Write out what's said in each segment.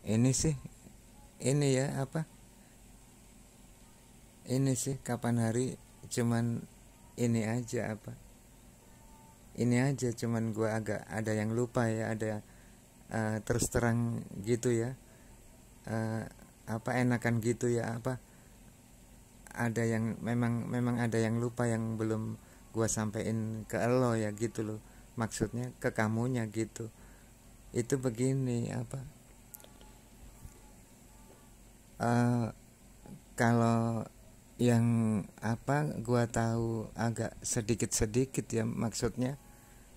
ini sih, ini ya apa, ini sih kapan hari cuman ini aja apa, ini aja cuman gua agak ada yang lupa ya, ada terus terang gitu ya, eh, apa enakan gitu ya apa, ada yang memang memang ada yang lupa yang belum gua sampein ke elo ya gitu loh, maksudnya ke kamunya gitu. Itu begini apa, eh, kalau yang apa gua tahu agak sedikit-sedikit ya, maksudnya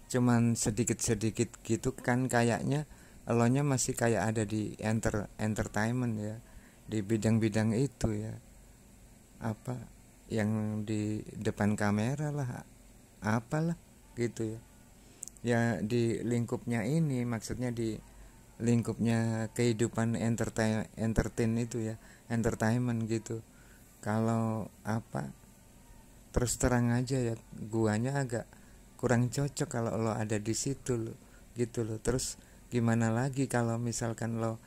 cuman sedikit-sedikit gitu kan, kayaknya elonya masih kayak ada di entertainment ya, di bidang-bidang itu ya, apa yang di depan kamera lah, apalah gitu ya, ya di lingkupnya ini, maksudnya di lingkupnya kehidupan entertain itu ya, entertainment gitu. Kalau apa, terus terang aja ya, guanya agak kurang cocok kalau lo ada di situ lo gitu lo. Terus gimana lagi kalau misalkan lo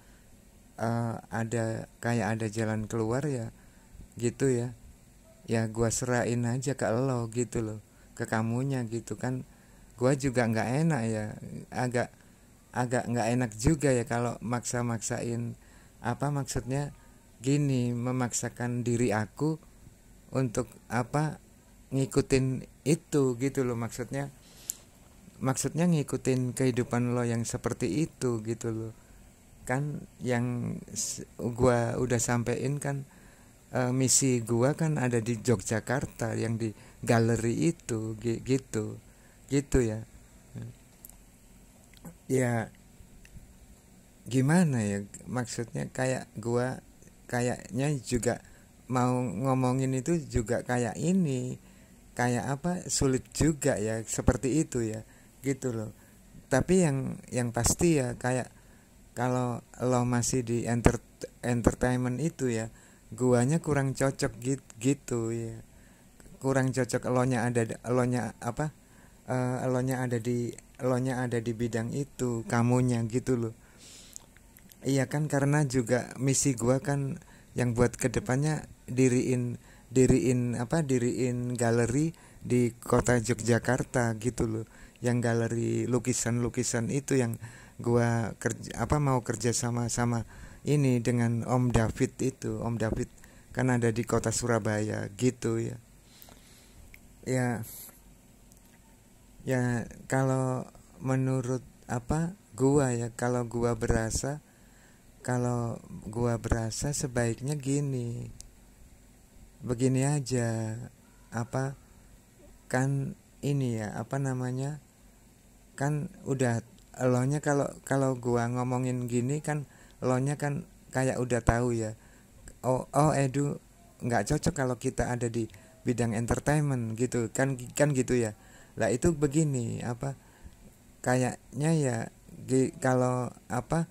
ada kayak ada jalan keluar ya gitu ya, ya gua serain aja ke lo gitu lo, ke kamunya gitu kan. Gua juga nggak enak ya, agak agak nggak enak juga ya kalau maksa-maksain, apa maksudnya gini, memaksakan diri aku untuk apa, ngikutin itu gitu loh, maksudnya ngikutin kehidupan lo yang seperti itu gitu loh kan. Yang gua udah sampein kan, misi gua kan ada di Yogyakarta yang di galeri itu gitu gitu ya. Ya gimana ya, maksudnya kayak gua kayaknya juga mau ngomongin itu juga kayak ini, kayak apa, sulit juga ya seperti itu ya gitu loh. Tapi yang pasti ya, kayak kalau lo masih di entertainment itu ya, guanya kurang cocok gitu ya, kurang cocok. Elonya apa, elonya ada di bidang itu, kamunya gitu loh. Iya kan, karena juga misi gua kan yang buat kedepannya diriin galeri di kota Yogyakarta gitu loh, yang galeri lukisan-lukisan itu yang gua kerja apa, mau kerja sama ini dengan Om David itu. Om David kan ada di kota Surabaya gitu ya. Ya ya kalau menurut apa gua ya, kalau gua berasa sebaiknya gini, begini aja apa, kan ini ya apa namanya, kan udah elonya, kalau kalau gua ngomongin gini kan elonya kan kayak udah tahu ya. Oh Edu nggak cocok kalau kita ada di bidang entertainment gitu kan, gitu ya. Lah itu begini apa, kayaknya ya kalau apa,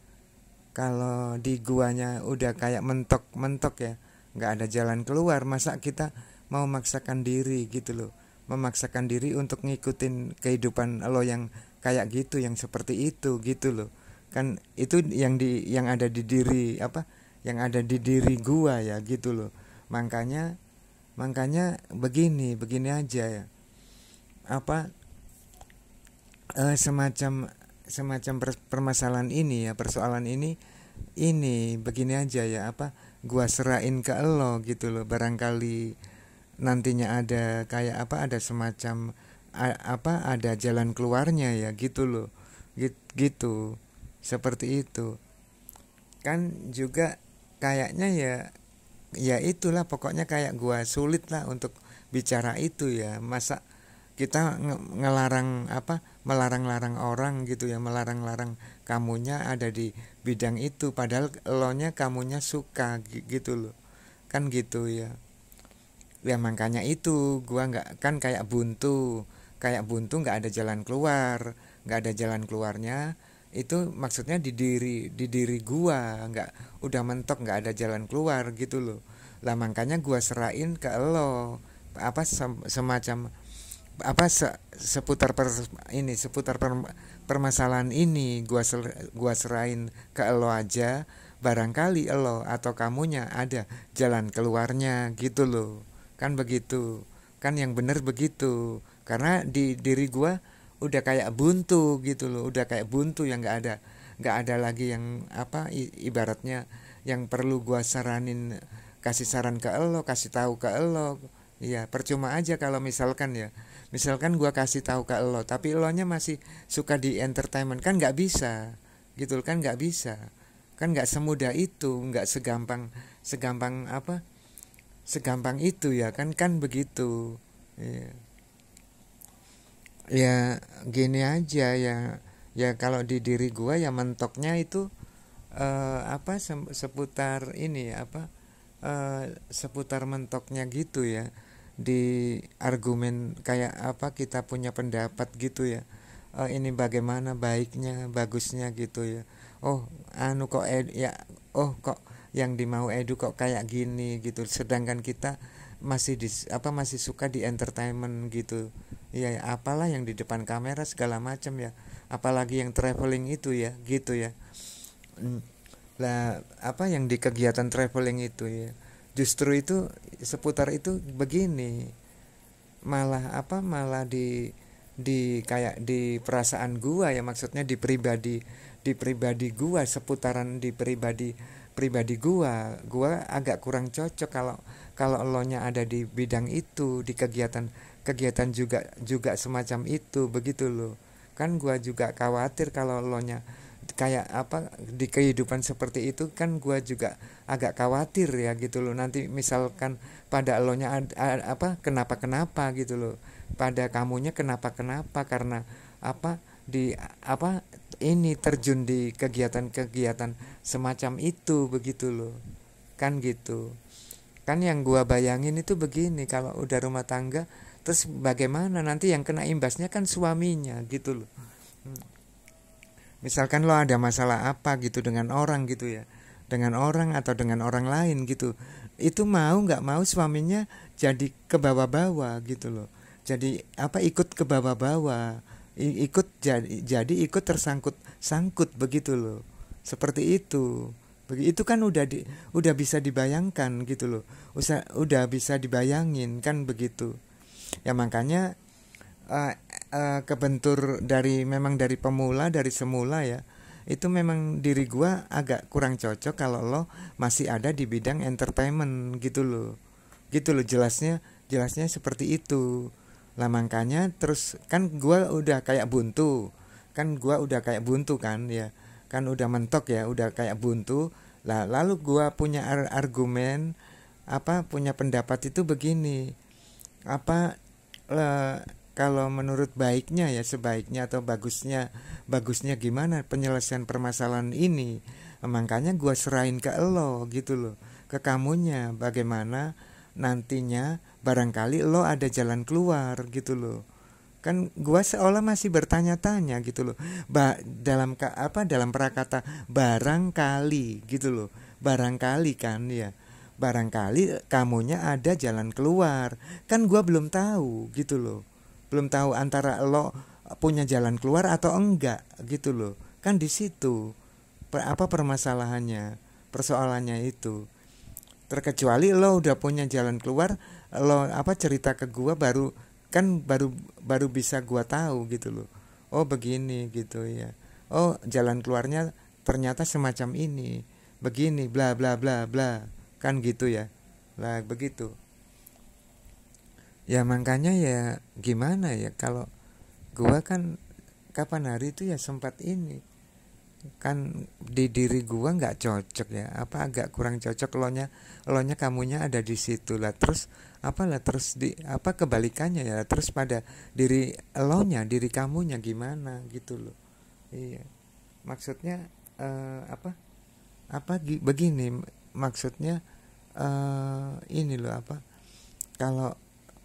kalau di guanya udah kayak mentok-mentok ya, nggak ada jalan keluar, masa kita mau memaksakan diri gitu loh, memaksakan diri untuk ngikutin kehidupan lo yang kayak gitu, yang seperti itu gitu loh. Kan itu yang ada di diri apa, yang ada di diri gua ya gitu loh. Makanya makanya begini aja ya, apa, semacam semacam permasalahan ini ya, persoalan ini begini aja ya apa, gua serain ke elo gitu loh, barangkali nantinya ada kayak apa, ada semacam apa, ada jalan keluarnya ya gitu loh, gitu seperti itu kan. Juga kayaknya ya, ya itulah pokoknya, kayak gua sulit lah untuk bicara itu ya. Masa kita ngelarang apa, melarang-larang orang gitu ya, melarang-larang kamunya ada di bidang itu, padahal elonya kamunya suka gitu loh kan, gitu ya. Ya makanya itu gua nggak, kan kayak buntu nggak ada jalan keluar, nggak ada jalan keluarnya. Itu maksudnya di diri gua nggak, udah mentok nggak ada jalan keluar gitu loh. Lah makanya gua serain ke lo apa, semacam apa, seputar permasalahan ini gua serain ke lo aja, barangkali lo atau kamunya ada jalan keluarnya gitu loh. Kan begitu. Kan yang bener begitu. Karena di diri gua udah kayak buntu gitu loh, udah kayak buntu yang nggak ada lagi yang apa ibaratnya yang perlu gua saranin, kasih saran ke lo, kasih tahu ke lo. Ya percuma aja kalau misalkan gua kasih tahu ke lo tapi lo nya masih suka di entertainment, kan nggak bisa gitu kan, nggak bisa, kan nggak semudah itu, nggak segampang segampang apa segampang itu ya kan, kan begitu ya. Ya gini aja ya, ya kalau di diri gua ya mentoknya itu apa seputar ini ya, apa seputar mentoknya gitu ya, di argumen kayak apa kita punya pendapat gitu ya. Ini bagaimana baiknya bagusnya gitu ya. Oh anu kok ya, oh kok yang dimau edu kok kayak gini gitu, sedangkan kita masih masih suka di entertainment gitu ya, apalah yang di depan kamera segala macam ya, apalagi yang traveling itu ya gitu ya. Lah apa yang di kegiatan traveling itu ya, justru itu seputar itu begini, malah di kayak di perasaan gua ya, maksudnya di pribadi gua, seputaran di pribadi gua agak kurang cocok kalau kalau elonya ada di bidang itu, di kegiatan juga juga semacam itu begitu loh. Kan gua juga khawatir kalau elonya kayak apa di kehidupan seperti itu, kan gua juga agak khawatir ya gitu loh, nanti misalkan pada elonya apa kenapa gitu loh, pada kamunya kenapa karena apa di apa ini terjun di kegiatan-kegiatan semacam itu begitu loh, kan gitu. Kan yang gua bayangin itu begini, kalau udah rumah tangga terus bagaimana nanti yang kena imbasnya kan suaminya gitu loh. Misalkan lo ada masalah apa gitu dengan orang gitu ya, dengan orang atau dengan orang lain gitu, itu mau nggak mau suaminya jadi ke bawah-bawah gitu loh, jadi apa ikut ke bawah-bawah, ikut jadi ikut tersangkut sangkut begitu loh, seperti itu. Itu kan udah bisa dibayangkan gitu loh, udah bisa dibayangin kan begitu ya. Makanya uh, kebentur memang dari dari semula ya, itu memang diri gua agak kurang cocok kalau lo masih ada di bidang entertainment gitu loh, jelasnya seperti itu lah. Makanya terus kan gua udah kayak buntu, kan ya, kan udah mentok ya, udah kayak buntu lah. Lalu gua punya argumen apa, punya pendapat itu begini, apa kalau menurut baiknya ya, sebaiknya atau bagusnya gimana penyelesaian permasalahan ini. Makanya gua serahin ke lo gitu loh, ke kamunya, bagaimana nantinya barangkali lo ada jalan keluar gitu loh. Kan gua seolah masih bertanya-tanya gitu loh, dalam prakata barangkali gitu loh, barangkali kan ya, barangkali kamunya ada jalan keluar. Kan gua belum tahu gitu loh, belum tahu antara lo punya jalan keluar atau enggak gitu loh, kan di situ apa permasalahannya, persoalannya itu. Terkecuali lo udah punya jalan keluar, lo apa cerita ke gua, baru bisa gua tahu gitu loh, oh begini gitu ya, oh jalan keluarnya ternyata semacam ini, begini bla bla bla bla, kan gitu ya. Lah begitu ya, makanya ya gimana ya, kalau gua kan kapan hari itu ya sempat ini, kan di diri gua nggak cocok ya, apa agak kurang cocok, elonya kamunya ada di situ lah, terus apalah, terus di apa kebalikannya ya, terus pada diri kamunya gimana gitu loh. Iya, maksudnya begini, maksudnya ini loh,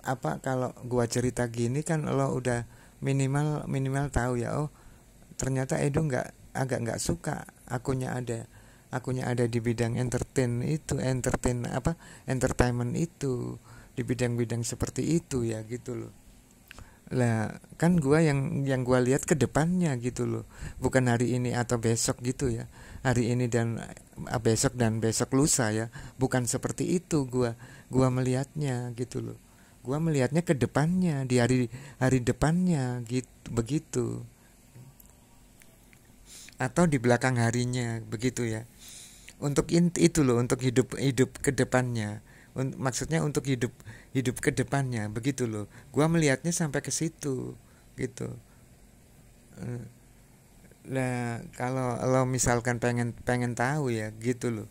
apa kalau gua cerita gini kan lo udah minimal tahu ya, oh ternyata Edo agak nggak suka akunya ada di bidang entertainment itu, di bidang-bidang seperti itu ya gitu loh. Lah kan gua yang gua lihat ke depannya gitu loh, bukan hari ini atau besok gitu ya, hari ini dan besok dan besok lusa ya, bukan seperti itu gua melihatnya gitu loh. Gua melihatnya ke depannya, di hari hari depannya gitu, begitu, atau di belakang harinya begitu ya. Untuk itu loh, untuk hidup hidup ke depannya. Maksudnya untuk hidup hidup ke depannya begitu loh. Gua melihatnya sampai ke situ gitu. Eh, Nah, kalau lo misalkan pengen pengen tahu ya gitu loh.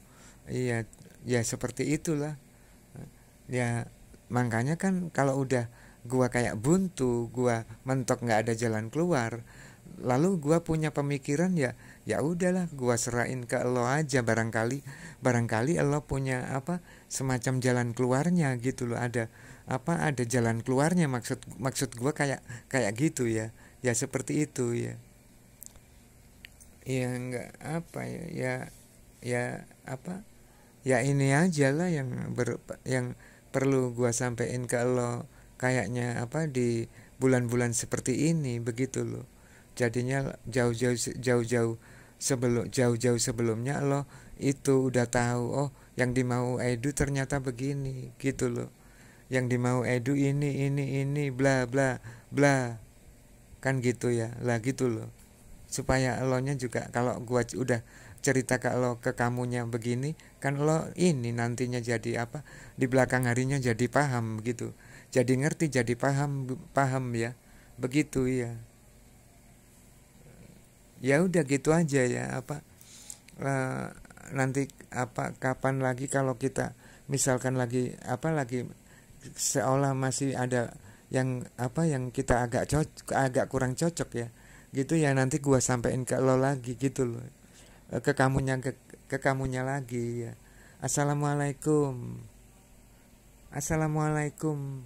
Iya, ya seperti itulah. Ya makanya kan kalau udah gua kayak buntu, gua mentok nggak ada jalan keluar, lalu gua punya pemikiran ya, ya udahlah gua serahin ke lo aja, barangkali lo punya apa semacam jalan keluarnya gitu loh, ada apa, ada jalan keluarnya, maksud maksud gua kayak kayak gitu ya. Ya seperti itu ya. Ya nggak apa ya, ya ya apa, ya ini aja lah yang yang perlu gua sampein ke lo, kayaknya apa di bulan-bulan seperti ini begitu loh. Jadinya jauh-jauh sebelumnya lo itu udah tahu, oh yang dimau Edu ternyata begini gitu loh, yang dimau Edu ini bla bla bla, kan gitu ya lah gitu loh, supaya elonya juga kalau gua udah cerita ke lo ke kamunya begini, kan lo ini nantinya jadi apa, di belakang harinya jadi paham gitu, jadi ngerti, jadi paham paham ya, begitu ya. Ya udah gitu aja ya apa, eh, nanti apa kapan lagi kalau kita misalkan lagi apa lagi seolah masih ada yang apa yang kita agak kurang cocok ya gitu ya, nanti gua sampein ke lo lagi gitu loh. Ke kamunya, ke kamunya lagi ya. Assalamualaikum. Assalamualaikum.